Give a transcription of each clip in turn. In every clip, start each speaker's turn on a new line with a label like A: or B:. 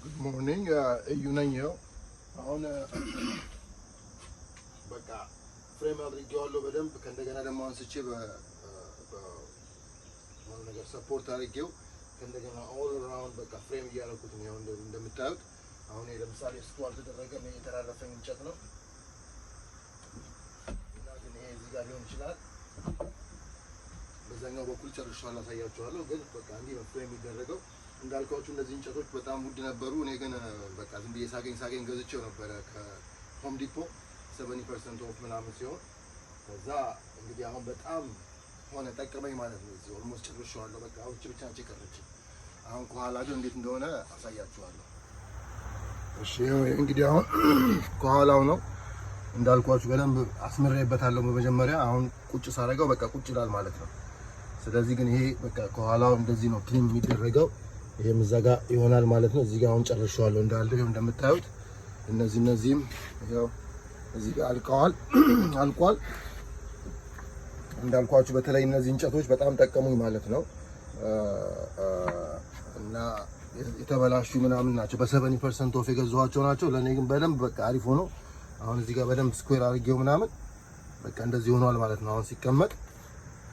A: Good morning. እዩ ነኝ ነው አሁን በቃ ፍሬም አድርጌዋለሁ በደንብ ከእንደገና ደግሞ አንስቼ በሆነ ነገር ሰፖርት አድርጌው ከእንደገና ኦል አራውንድ በቃ ፍሬም እያደረኩት ነው እንደምታዩት። አሁን ለምሳሌ ስኳር ተደረገ ነው የተራረፈኝ እንጨት ነው እና ግን ይሄ እዚህ ጋር ሊሆን ይችላል። በዛኛው በኩል ጨርሻለሁ አሳያችኋለሁ። ግን በቃ እንዲህ ነው ፍሬም የሚደረገው። እንዳልኳችሁ እነዚህ እንጨቶች በጣም ውድ ነበሩ። እኔ ግን በቃ ዝም ብዬ ሳገኝ ገዝቼው ነበረ ከሆም ዲፖ 70% ኦፍ ምናምን ሲሆን ከዛ እንግዲህ አሁን በጣም ሆነ ጠቀመኝ ማለት ነው። እዚህ ኦልሞስት ጨርሼዋለሁ። በቃ አውጪ ብቻ አንቺ ቀረች። አሁን ከኋላ ግን እንዴት እንደሆነ አሳያችኋለሁ። እሺ እንግዲህ አሁን ከኋላው ነው እንዳልኳችሁ በደንብ አስመረይበታለሁ በመጀመሪያ። አሁን ቁጭ ሳደርገው በቃ ቁጭ ይላል ማለት ነው። ስለዚህ ግን ይሄ በቃ ከኋላው እንደዚህ ነው ክሊን የሚደረገው። ይሄም እዛ ጋር ይሆናል ማለት ነው። እዚህ ጋር አሁን ጨርሼዋለሁ እንዳለ እንደምታዩት። እነዚህም ያው እዚህ ጋር አልቋል። እንዳልኳችሁ በተለይ እነዚህ እንጨቶች በጣም ጠቀሙኝ ማለት ነው። እና የተበላሹ ምናምን ናቸው። በ70% ኦፍ የገዛኋቸው ናቸው። ለኔ ግን በደንብ በቃ አሪፍ ሆኖ አሁን እዚህ ጋር በደንብ ስኩዌር አድርጌው ምናምን በቃ እንደዚህ ሆኗል ማለት ነው። አሁን ሲቀመጥ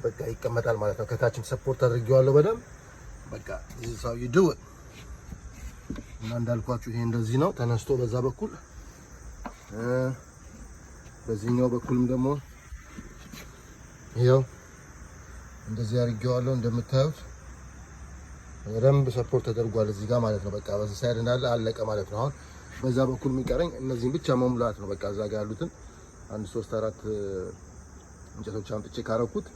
A: በቃ ይቀመጣል ማለት ነው። ከታችም ሰፖርት አድርጌዋለሁ በደንብ በቃ this is how you do it። እና እንዳልኳችሁ ይሄ እንደዚህ ነው ተነስቶ በዛ በኩል በዚህኛው በኩልም ደግሞ ይሄው እንደዚህ አድርጌዋለሁ እንደምታዩት በደንብ ሰፖርት ተደርጓል እዚህ ጋር ማለት ነው። በቃ በዚህ ሳይድ እንዳለ አለቀ ማለት ነው። አሁን በዛ በኩል የሚቀረኝ እነዚህን ብቻ መሙላት ነው። በቃ እዛ ጋር ያሉትን 1 3 4 እንጨቶች አምጥቼ ካረኩት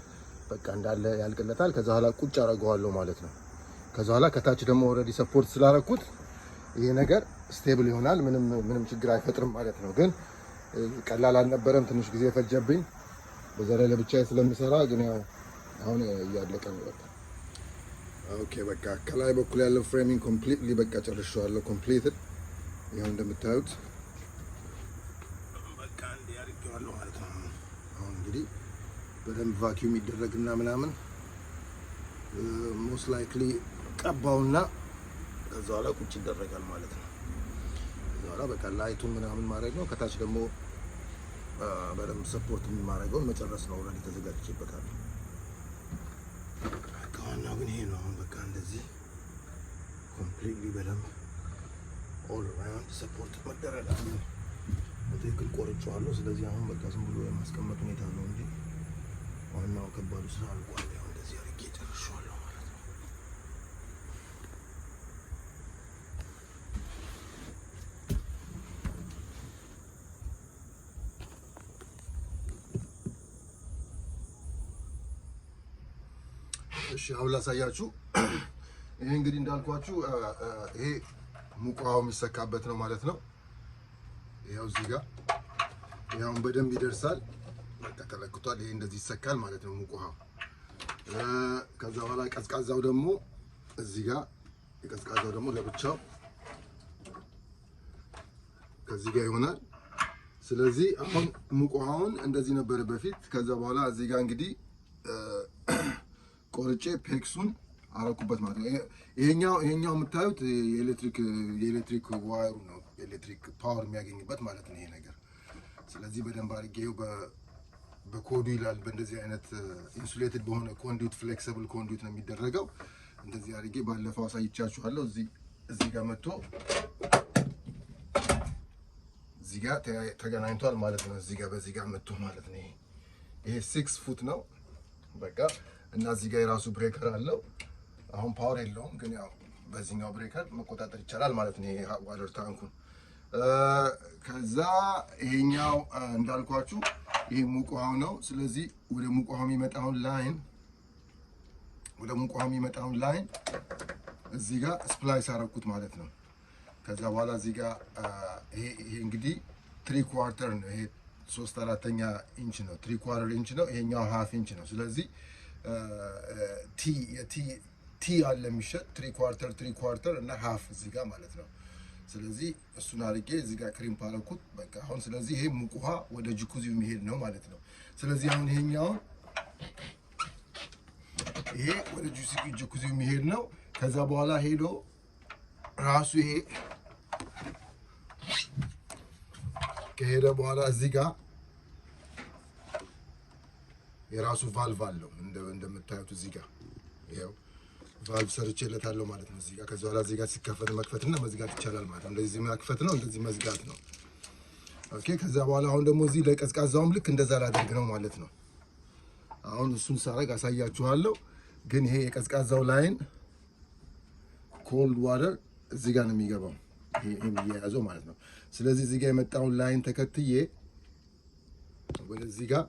A: በቃ እንዳለ ያልቅለታል። ከዛ ኋላ ቁጭ አደርገዋለሁ ማለት ነው። ከዛ ኋላ ከታች ደግሞ ኦልሬዲ ሰፖርት ስላረኩት ይሄ ነገር ስቴብል ይሆናል። ምንም ችግር አይፈጥርም ማለት ነው። ግን ቀላል አልነበረም፣ ትንሽ ጊዜ ፈጀብኝ። በዛ ላይ ለብቻዬ ስለምሰራ ግን ያው አሁን እያለቀ ነው በቃ። ኦኬ በቃ ከላይ በኩል ያለው ፍሬሚንግ ኮምፕሊትሊ በቃ ጨርሼዋለሁ። ኮምፕሊትድ ይሄው እንደምታዩት በቃ እንደ ያርገዋለሁ ማለት ነው። አሁን እንግዲህ በደንብ ቫኪዩም ይደረግና ምናምን ሞስት ላይክሊ ቀባውና ከዛ በኋላ ቁጭ ይደረጋል ማለት ነው። ከዛ በኋላ በቃ ላይቱን ምናምን ማድረግ ነው። ከታች ደግሞ በደንብ ሰፖርት የሚማረገውን መጨረስ ነው። ኦልሬዲ ተዘጋጅቼበታለሁ። ዋናው ግን ይሄ ነው። አሁን በቃ እንደዚህ ኮምፕሊትሊ በደንብ ኦል አራውንድ ሰፖርት መደረግ አለ። በትክክል ቆርጬዋለሁ። ስለዚህ አሁን በቃ ዝም ብሎ የማስቀመጥ ሁኔታ ነው እንጂ ዋናው ከባዱ ስራ አልቋል። ያው እንደዚህ አድርጌ ጨርሼዋለሁ ማለት ነው። እሺ አሁን ላሳያችሁ። ይሄ እንግዲህ እንዳልኳችሁ ይሄ ሙቅ ውሃው የሚሰካበት ነው ማለት ነው። ይሄው እዚህ ጋር ይሄውን በደንብ ይደርሳል። በቃ ተለክቷል። ይሄ እንደዚህ ይሰካል ማለት ነው ሙቅ ውሃው። ከዛ በኋላ ቀዝቃዛው ደግሞ እዚህ ጋር የቀዝቃዛው ደግሞ ለብቻው ከዚህ ጋር ይሆናል። ስለዚህ አሁን ሙቅ ውሃውን እንደዚህ ነበር በፊት። ከዛ በኋላ እዚህ ጋር እንግዲህ ቆርጬ ፔክሱን አረኩበት ማለት ነው። ይሄኛው የምታዩት የኤሌክትሪክ ዋይሩ ነው፣ ኤሌክትሪክ ፓወር የሚያገኝበት ማለት ነው ይሄ ነገር። ስለዚህ በደንብ አድርጌው በኮዱ ይላል። በእንደዚህ አይነት ኢንሱሌትድ በሆነ ኮንዱት ፍሌክሲብል ኮንዱት ነው የሚደረገው። እንደዚህ አድርጌ ባለፈው አሳይቻችኋለሁ። እዚህ ጋር መጥቶ እዚህ ጋር ተገናኝቷል ማለት ነው። እዚህ ጋር በዚህ ጋር መጥቶ ማለት ነው። ይሄ 6 ፉት ነው በቃ። እና እዚህ ጋር የራሱ ብሬከር አለው። አሁን ፓወር የለውም፣ ግን ያው በዚህኛው ብሬከር መቆጣጠር ይቻላል ማለት ነው። ይሄ ዋተር ታንኩን ከዛ ይሄኛው እንዳልኳችሁ ይሄ ሙቅ ውሃው ነው። ስለዚህ ወደ ሙቅ ውሃው የሚመጣውን ላይን እዚህ ጋር ስፕላይስ አደረኩት ማለት ነው። ከዛ በኋላ እዚህ ጋር ይሄ እንግዲህ 3/4 ነው። ይሄ 3/4 ኢንች ነው። 3/4 ኢንች ነው። ይሄኛው 1/2 ኢንች ነው። ስለዚህ ቲ አለ የሚሸጥ 3/4 እና 1/2 እዚህ ጋር ማለት ነው። ስለዚህ እሱን አድርጌ እዚህ ጋር ክሪም አደረኩት በቃ። አሁን ስለዚህ ይሄ ሙቅ ውሃ ወደ ጃኩዚው የሚሄድ ነው ማለት ነው። ስለዚህ አሁን ይሄ ወደ ጃኩዚው የሚሄድ ነው። ከዛ በኋላ ሄዶ ራሱ ይሄ ከሄደ በኋላ እዚህ ጋር የራሱ ቫልቭ አለው እንደምታዩት እዚህ ጋር ይሄው ቫልቭ ሰርቼለታለሁ ማለት ነው። እዚህ ጋር ከዛ በኋላ እዚህ ጋር ሲከፈት መክፈትና መዝጋት ይቻላል ማለት ነው። እንደዚህ መክፈት ነው፣ እንደዚህ መዝጋት ነው። ኦኬ። ከዛ በኋላ አሁን ደግሞ እዚህ ለቀዝቃዛውም ልክ እንደዛ ላደርግ ነው ማለት ነው። አሁን እሱን ሳረግ አሳያችኋለሁ። ግን ይሄ የቀዝቃዛው ላይን ኮልድ ዋተር እዚህ ጋር ነው የሚገባው፣ ይሄን እየያዘው ማለት ነው። ስለዚህ እዚህ ጋር የመጣውን ላይን ተከትዬ ወደዚህ ጋር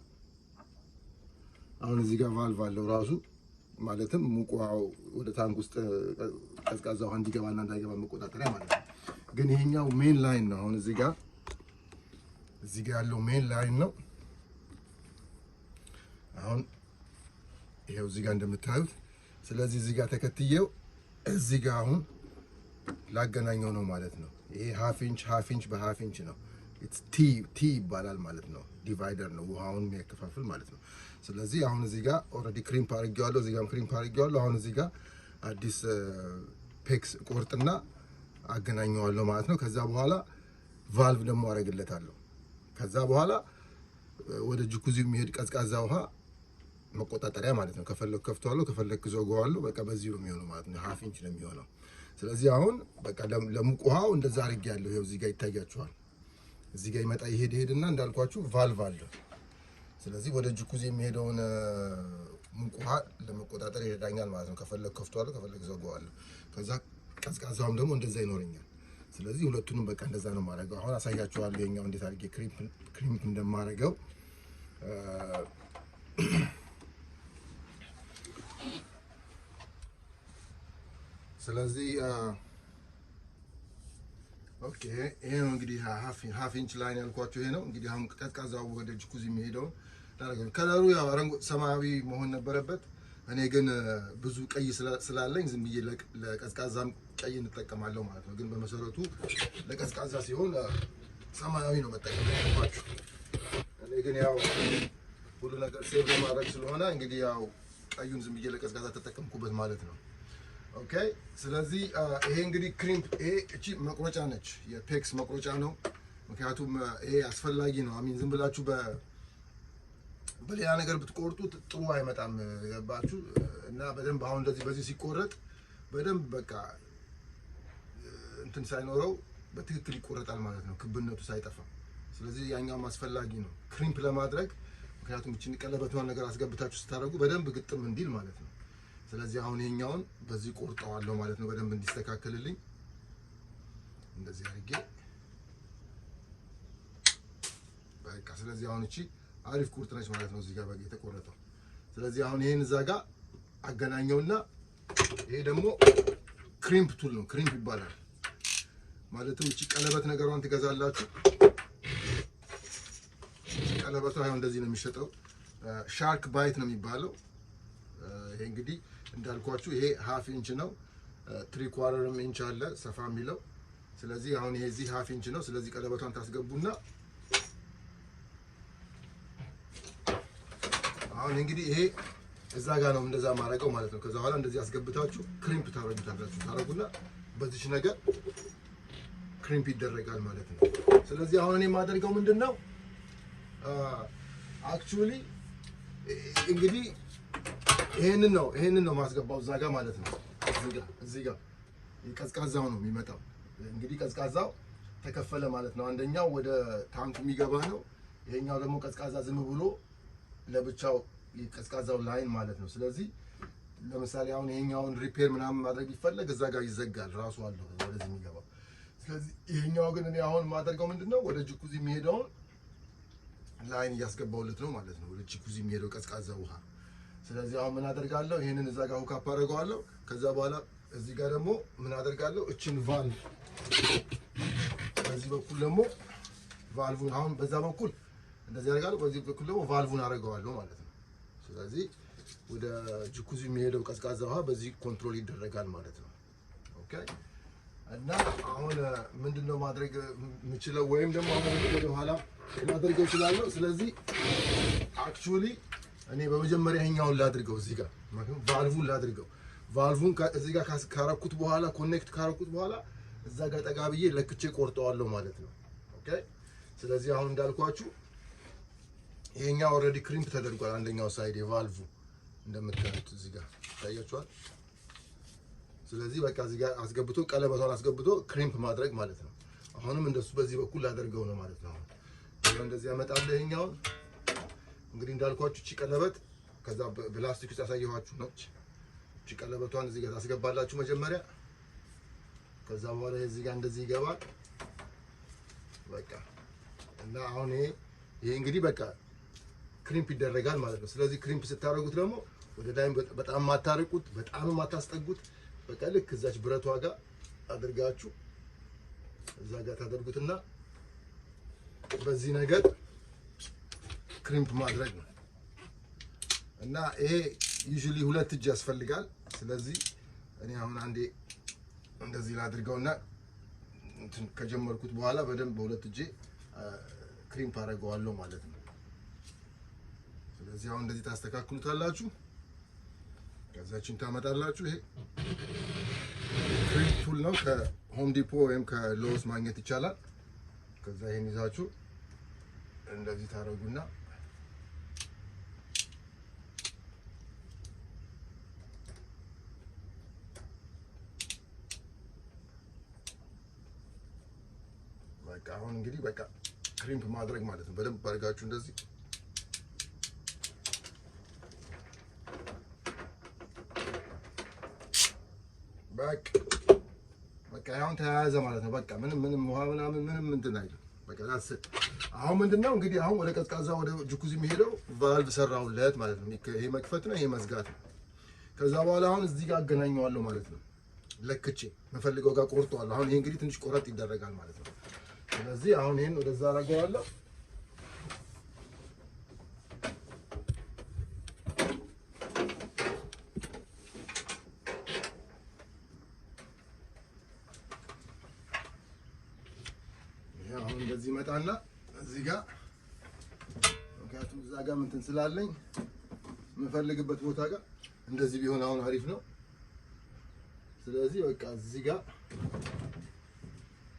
A: አሁን እዚህ ጋር ቫልቭ አለው ራሱ ማለትም ሙቅ ውሃው ወደ ታንክ ውስጥ ቀዝቃዛ ውሃ እንዲገባና እንዳይገባ መቆጣጠሪያ ማለት ነው። ግን ይሄኛው ሜን ላይን ነው። አሁን እዚህ ጋር ያለው ሜን ላይን ነው። አሁን ይሄው እዚህ ጋር እንደምታዩት። ስለዚህ እዚህ ጋር ተከትዬው እዚህ ጋር አሁን ላገናኘው ነው ማለት ነው። ይሄ ሃፍ ኢንች በሃፍ ኢንች ነው። ኢትስ ቲ ይባላል ማለት ነው። ዲቫይደር ነው ውሃውን የሚያከፋፍል ማለት ነው። ስለዚህ አሁን እዚህ ጋር ኦልሬዲ ክሪምፕ አድርጌዋለሁ፣ እዚህ ጋርም ክሪምፕ አድርጌዋለሁ። አሁን እዚህ ጋር አዲስ ፔክስ ቆርጥና አገናኘዋለሁ ማለት ነው። ከዛ በኋላ ቫልቭ ደግሞ አደርግለታለሁ። ከዛ በኋላ ወደ ጃኩዚ የሚሄድ ቀዝቃዛ ውሃ መቆጣጠሪያ ማለት ነው። ከፈለክ ከፍተዋለሁ፣ ከፈለክ ዘጋዋለሁ። በቃ በዚህ ነው የሚሆነው ማለት ነው። ሃፍ ኢንች ነው የሚሆነው። ስለዚህ አሁን በቃ ለሙቅ ውሃው እንደዛ አድርጌያለሁ። ይኸው እዚህ ጋር ይታያችኋል። እዚህ ጋር ይመጣ ይሄድና እንዳልኳችሁ ቫልቭ አለ። ስለዚህ ወደ ጃኩዚ የሚሄደውን ሙቅ ውሃ ለመቆጣጠር ይረዳኛል ማለት ነው። ከፈለክ ከፍተዋለሁ፣ ከፈለክ ዘጋዋለሁ። ከዛ ቀዝቃዛውም ደግሞ እንደዛ ይኖረኛል። ስለዚህ ሁለቱንም በቃ እንደዛ ነው የማደርገው። አሁን አሳያችኋለሁ የኛው እንዴት አድርጌ ክሪምፕ እንደማደርገው። ስለዚህ ኦኬ ይሄ ነው እንግዲህ ሃፍ ኢንች ላይን ያልኳችሁ ይሄ ነው እንግዲህ። አሁን ቀዝቃዛው ወደ ጃኩዚ የሚሄደው ከለሩ ያው ሰማያዊ መሆን ነበረበት። እኔ ግን ብዙ ቀይ ስላለኝ ዝም ብዬ ለቀዝቃዛም ቀይ እንጠቀማለሁ ማለት ነው። ግን በመሰረቱ ለቀዝቃዛ ሲሆን ሰማያዊ ነው መጠቀም ያለባችሁ። እኔ ግን ያው ሁሉ ነገር ሴቭ ለማድረግ ስለሆነ እንግዲህ ያው ቀዩን ዝም ብዬ ለቀዝቃዛ ተጠቀምኩበት ማለት ነው። ኦኬ። ስለዚህ ይሄ እንግዲህ ክሪምፕ ይሄ እቺ መቁረጫ ነች፣ የፔክስ መቁረጫ ነው። ምክንያቱም ይሄ አስፈላጊ ነው። አሚን ዝም ብላችሁ በሌላ ነገር ብትቆርጡት ጥሩ አይመጣም፣ ገባችሁ? እና በደንብ አሁን እንደዚህ በዚህ ሲቆረጥ በደንብ በቃ እንትን ሳይኖረው በትክክል ይቆረጣል ማለት ነው፣ ክብነቱ ሳይጠፋ። ስለዚህ ያኛውም አስፈላጊ ነው ክሪምፕ ለማድረግ። ምክንያቱም እቺን ቀለበቷን ነገር አስገብታችሁ ስታደርጉ በደንብ ግጥም እንዲል ማለት ነው። ስለዚህ አሁን ይሄኛውን በዚህ ቆርጠዋለሁ ማለት ነው፣ በደንብ እንዲስተካከልልኝ እንደዚህ አድርጌ በቃ። ስለዚህ አሁን እቺ አሪፍ ቁርጥ ነች ማለት ነው፣ እዚህ ጋር በቃ የተቆረጠው። ስለዚህ አሁን ይሄን እዛ ጋር አገናኘውና ይሄ ደግሞ ክሪምፕ ቱል ነው፣ ክሪምፕ ይባላል። ማለትም እቺ ቀለበት ነገሯን ትገዛላችሁ። ቀለበቷ አሁን እንደዚህ ነው የሚሸጠው፣ ሻርክ ባይት ነው የሚባለው። ይሄ እንግዲህ እንዳልኳችሁ ይሄ ሃፍ ኢንች ነው፣ 3/4 ኢንች አለ ሰፋ የሚለው። ስለዚህ አሁን ይሄ እዚህ ሃፍ ኢንች ነው። ስለዚህ ቀለበቷን ታስገቡና አሁን እንግዲህ ይሄ እዛ ጋር ነው እንደዛ ማድረገው ማለት ነው። ከዛ በኋላ እንደዚህ አስገብታችሁ ክሪምፕ ታረጉና በዚች ነገር ክሪምፕ ይደረጋል ማለት ነው። ስለዚህ አሁን እኔ የማደርገው ምንድነው አክቹአሊ እንግዲህ ይሄንን ነው ማስገባው እዛ ጋር ማለት ነው። እዚህ ጋር ቀዝቃዛው ነው የሚመጣው። እንግዲህ ቀዝቃዛው ተከፈለ ማለት ነው። አንደኛው ወደ ታንኩ የሚገባ ነው፣ ይሄኛው ደግሞ ቀዝቃዛ ዝም ብሎ ለብቻው ቀዝቃዛው ላይን ማለት ነው። ስለዚህ ለምሳሌ አሁን ይሄኛውን ሪፔር ምናምን ማድረግ ቢፈለግ እዛ ጋር ይዘጋል ራሱ አለው ወደዚህ የሚገባው። ስለዚህ ይሄኛው ግን እኔ አሁን ማደርገው ምንድነው ወደ ጃኩዚ የሚሄደውን ላይን እያስገባውለት ነው ማለት ነው፣ ወደ ጃኩዚ የሚሄደው ቀዝቃዛ ውሃ። ስለዚህ አሁን ምን አደርጋለሁ ይሄንን እዛ ጋር ሁካፕ አደርገዋለሁ። ከዛ በኋላ እዚህ ጋር ደግሞ ምን አደርጋለሁ እቺን ቫልቭ በዚህ በኩል ደግሞ ቫልቭን አሁን በዛ በኩል እንደዚህ አደርጋለሁ፣ በዚህ በኩል ደግሞ ቫልቭን አደርገዋለሁ ማለት ነው። ስለዚህ ወደ ጃኩዚ የሚሄደው ቀዝቃዛ ውሃ በዚህ ኮንትሮል ይደረጋል ማለት ነው። ኦኬ። እና አሁን ምንድነው ማድረግ የምችለው ወይም ደግሞ አሁን ወደ ኋላ ማድረግ እችላለሁ። ስለዚህ አክቹአሊ እኔ በመጀመሪያ ይሄኛውን ላድርገው፣ እዚህ ጋር ማለት ቫልቭን ላድርገው። ቫልቭን እዚህ ጋር ካረኩት በኋላ ኮኔክት ካረኩት በኋላ እዛ ጋር ጠጋ ብዬ ለክቼ ቆርጠዋለሁ ማለት ነው። ኦኬ። ስለዚህ አሁን እንዳልኳችሁ ይሄኛው ኦሬዲ ክሪምፕ ተደርጓል አንደኛው ሳይድ የቫልቭ እንደምታዩት እዚህ ጋር ታያችኋል ስለዚህ በቃ እዚህ ጋር አስገብቶ ቀለበቷን አስገብቶ ክሪምፕ ማድረግ ማለት ነው አሁንም እንደሱ በዚህ በኩል ላደርገው ነው ማለት ነው እንደዚህ ያመጣል ይሄኛው እንግዲህ እንዳልኳችሁ እቺ ቀለበት ከዛ ፕላስቲክ ውስጥ ያሳየኋችሁ ነች እቺ ቀለበቷን እዚህ ጋር ታስገባላችሁ መጀመሪያ ከዛ በኋላ እዚህ ጋር እንደዚህ ይገባል በቃ እና አሁን ይሄ እንግዲህ በቃ ክሪምፕ ይደረጋል ማለት ነው ስለዚህ ክሪምፕ ስታረጉት ደግሞ ወደ ዳይም በጣም ማታርቁት በጣም ማታስጠጉት በቃ ልክ እዛች ብረቷ ጋር አድርጋችሁ እዛ ጋር ታደርጉትና በዚህ ነገር ክሪምፕ ማድረግ ነው እና ይሄ ዩዥሊ ሁለት እጅ ያስፈልጋል ስለዚህ እኔ አሁን አንዴ እንደዚህ ላድርገውና ከጀመርኩት በኋላ በደንብ በሁለት እጄ ክሪምፕ አደርገዋለሁ ማለት ነው ስለዚህ አሁን እንደዚህ ታስተካክሉታላችሁ ከዛችን ታመጣላችሁ ይሄ ክሪምፕ ቱል ነው ከሆም ዲፖ ወይም ከሎስ ማግኘት ይቻላል ከዛ ይሄን ይዛችሁ እንደዚህ ታረጉና በቃ አሁን እንግዲህ በቃ ክሪምፕ ማድረግ ማለት ነው በደንብ አድርጋችሁ እንደዚህ በቃ አሁን ተያያዘ ማለት ነው በቃ ምንም ውሃ ምንም እንትን አይደለም በቃ ዳስ አሁን ምንድነው እንግዲህ አሁን ወደ ቀዝቃዛ ወደ ጃኩዚ የሚሄደው ቫልቭ ሰራውለት ማለት ነው ይሄ መክፈት ነው ይሄ መዝጋት ነው ከዛ በኋላ አሁን እዚህ ጋር አገናኘዋለሁ ማለት ነው ለክቼ መፈልገው ጋር ቆርጠዋለሁ አሁን ይሄ እንግዲህ ትንሽ ቆረጥ ይደረጋል ማለት ነው ስለዚህ አሁን ይሄን ወደዛ አረጋዋለሁ አሁን እንደዚህ መጣና እዚህ ጋር ምክንያቱም እዛ ጋር እንትን ስላለኝ የምፈልግበት ቦታ ጋር እንደዚህ ቢሆን አሁን አሪፍ ነው ስለዚህ በቃ እዚህ ጋር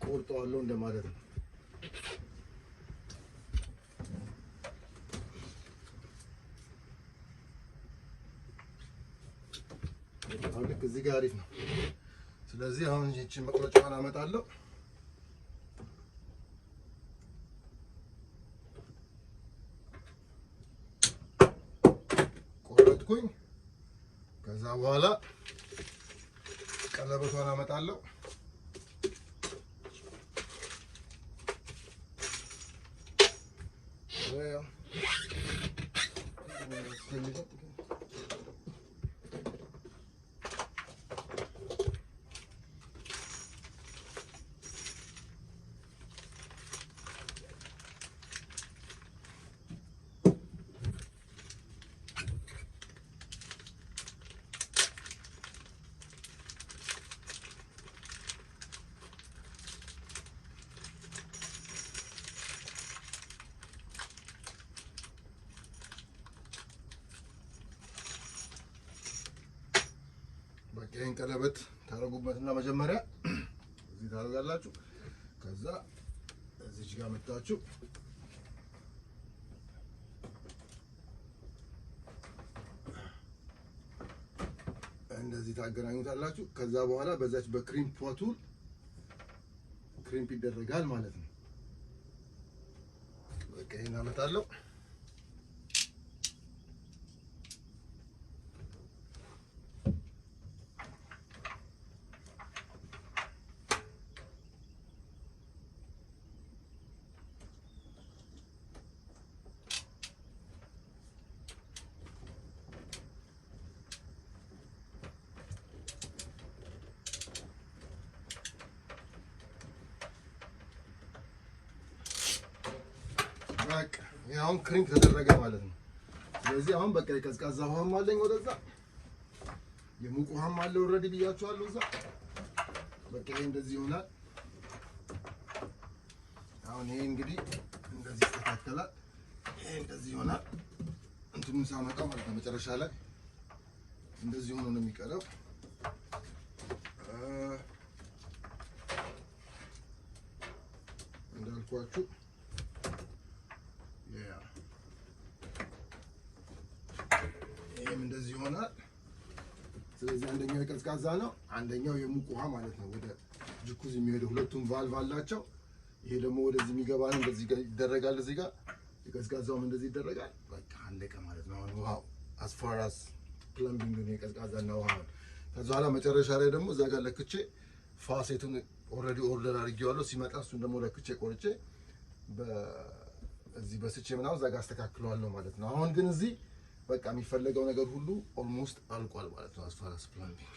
A: ቆርጠዋለሁ እንደማለት ነው አሁን ልክ እዚህ ጋር አሪፍ ነው ስለዚህ አሁን እቺን መቁረጫዋን አመጣለሁ ቆረጥኩኝ ከዛ በኋላ ቀለበቷን አመጣለሁ ይሄን ቀለበት ታረጉበትና መጀመሪያ እዚህ ታረጋላችሁ ከዛ እዚህ ጋር መጣችሁ እንደዚህ ታገናኙታላችሁ ከዛ በኋላ በዛች በክሪምፕ ፖቱ ክሪምፕ ይደረጋል ማለት ነው በቃ ይሄን አመጣለሁ በቃ ያውን ክሪምፕ ተደረገ ማለት ነው ስለዚህ አሁን በቃ የቀዝቃዛ ውሃም አለኝ ወደዛ የሙቅ ውሃም አለ ኦሬዲ ብያችኋለሁ እዛ በቃ ይሄ እንደዚህ ይሆናል አሁን ይሄ እንግዲህ እንደዚህ ተካተላል ይሄ እንደዚህ ይሆናል እንትኑን ሳመጣው ማለት ነው መጨረሻ ላይ እንደዚህ ሆኖ ነው የሚቀረው እንዳልኳችሁ ይሆናል። ስለዚህ አንደኛው የቀዝቃዛ ነው፣ አንደኛው የሙቅ ውሃ ማለት ነው። ወደ ጃኩዚ የሚሄደው ሁለቱም ቫልቭ አላቸው። ይሄ ደግሞ ወደዚህ የሚገባ ነው። እንደዚህ ይደረጋል። እዚህ ጋር የቀዝቃዛውም እንደዚህ ይደረጋል። በቃ አለቀ ማለት ነው። አሁን ውሃው as far as plumbing ነው የቀዝቃዛና ውሃ። ከዛ በኋላ መጨረሻ ላይ ደግሞ እዛ ጋር ለክቼ ፋሴቱን ኦልሬዲ ኦርደር አድርጌዋለሁ። ሲመጣ እሱን ደግሞ ለክቼ ቆርጬ በዚህ በስቼ ምናምን እዛ ጋር አስተካክለዋለሁ ማለት ነው። አሁን ግን እዚህ በቃ የሚፈለገው ነገር ሁሉ ኦልሞስት አልቋል ማለት ነው as far as plumbing